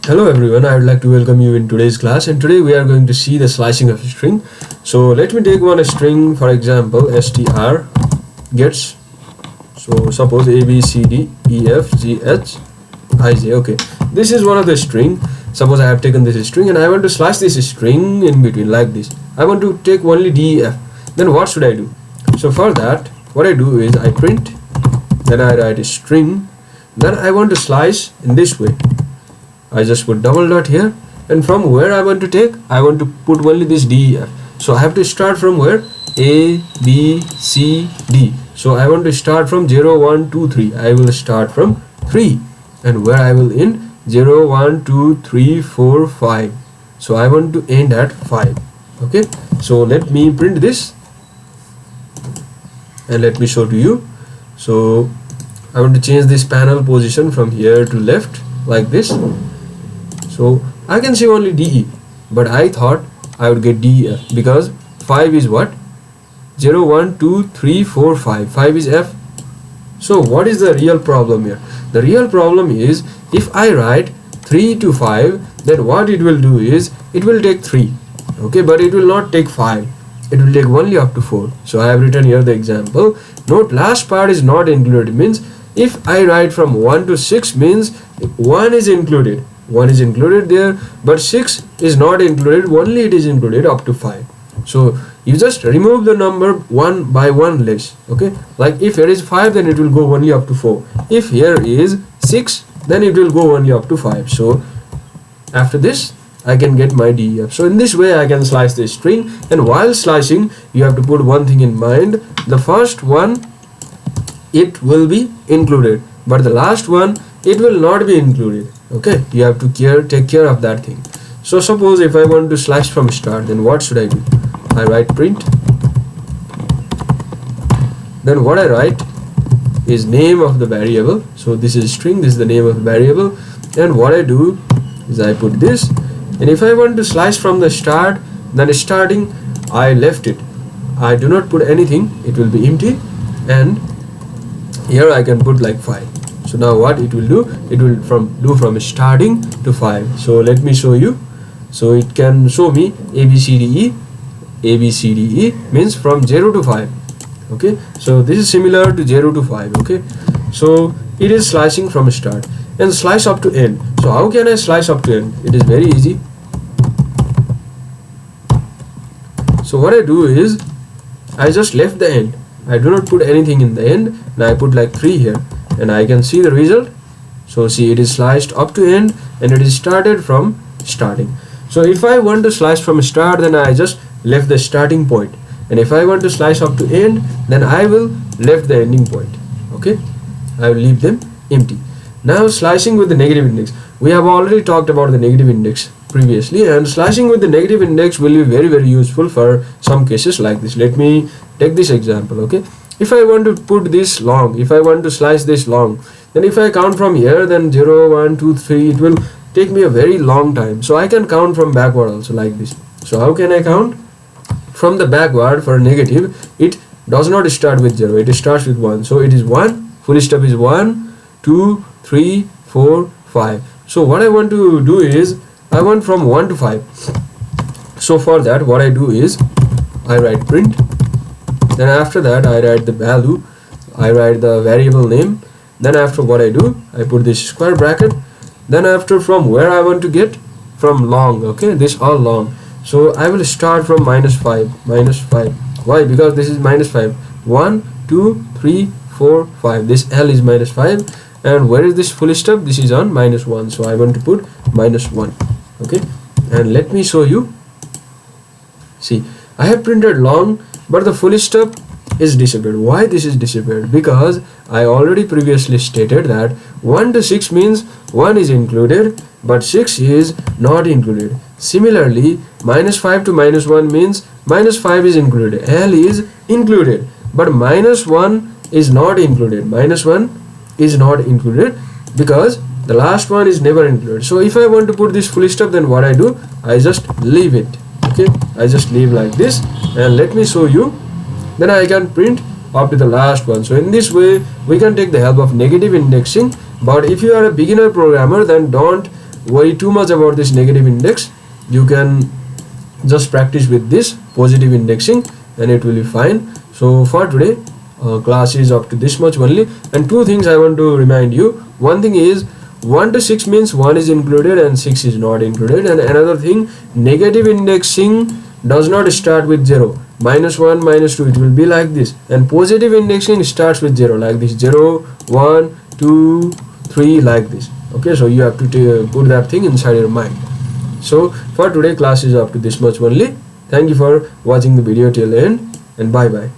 Hello everyone, I would like to welcome you in today's class, and today we are going to see the slicing of a string. So let me take one string, for example str gets, so suppose a b c d e f g h I j. Okay, this is one of the string. Suppose I have taken this string and I want to slice this string in between like this. I want to take only d e f. Then what should I do? So for that, what I do is I print, then I write a string, then I want to slice in this way. I just put double dot here, and from where I want to take, I want to put only this D, E, F. So I have to start from where? A, B, C, D. So I want to start from 0, 1, 2, 3. I will start from 3. And where I will end? 0, 1, 2, 3, 4, 5. So I want to end at 5. Okay. So let me print this. And let me show to you. So I want to change this panel position from here to left like this. So I can see only DE, but I thought I would get DEF because 5 is what? 0, 1, 2, 3, 4, 5. 5 is F. So what is the real problem here? The real problem is if I write 3 to 5, then what it will do is it will take 3. Okay, but it will not take 5. It will take only up to 4. So I have written here the example. Note last part is not included, means if I write from 1 to 6 means 1 is included. 1 is included there, but 6 is not included, only it is included up to 5. So you just remove the number 1 by 1 less. Okay, like if here is 5, then it will go only up to 4. If here is 6, then it will go only up to 5. So after this I can get my DEF. So in this way I can slice this string, and while slicing you have to put one thing in mind. The first one, it will be included, but the last one, it will not be included. Okay, you have to take care of that thing. So suppose if I want to slice from start, then what should I do? I write print, then what I write is name of the variable. So this is string, this is the name of the variable, and what I do is I put this, and if I want to slice from the start, then starting I left it, I do not put anything, it will be empty, and here I can put like 5. So now what it will do, it will do from starting to 5. So let me show you. So it can show me A B C D E. A B C D E means from 0 to 5. Okay, so this is similar to 0 to 5. Okay, so it is slicing from start and slice up to end. So how can I slice up to end? It is very easy. So what I do is I just left the end. I do not put anything in the end, and I put like 3 here, and I can see the result. So see, it is sliced up to end, and it is started from starting. So if I want to slice from start, then I just left the starting point, and if I want to slice up to end, then I will left the ending point. Okay, I will leave them empty. Now slicing with the negative index. We have already talked about the negative index previously, and slicing with the negative index will be very useful for some cases like this. Let me take this example. Okay, if I want to put this long, if I want to slice this long, then if I count from here, then 0, 1, 2, 3, it will take me a very long time. So I can count from backward also like this. So how can I count? From the backward for negative, it does not start with 0, it starts with 1. So it is 1, full stop is 1, 2, 3, 4, 5. So what I want to do is, I want from 1 to 5. So for that, what I do is, I write print. Then after that I write the value, I write the variable name. Then after what I do, I put this square bracket. Then after from where I want to get, from long. Okay, this all long. So I will start from -5. Why? Because this is -5. 1, 2, 3, 4, 5. This L is -5. And where is this full stop? This is on -1. So I want to put -1. Okay, and let me show you. See, I have printed long, but the full stop is disappeared. Why this is disappeared? Because I already previously stated that 1 to 6 means 1 is included, but 6 is not included. Similarly, -5 to -1 means -5 is included, L is included, but -1 is not included. -1 is not included because the last one is never included. So if I want to put this full stop, then what I do, I just leave it. Okay, I just leave like this, and let me show you. Then I can print up to the last one. So in this way we can take the help of negative indexing. But if you are a beginner programmer, then don't worry too much about this negative index. You can just practice with this positive indexing and it will be fine. So for today, class is up to this much only. And two things I want to remind you. One thing is 1 to 6 means 1 is included and 6 is not included. And another thing, negative indexing does not start with 0. -1, -2, it will be like this. And positive indexing starts with 0, like this, 0, 1, 2, 3, like this. Okay, so you have to put that thing inside your mind. So for today, class is up to this much only. Thank you for watching the video till the end, and bye bye.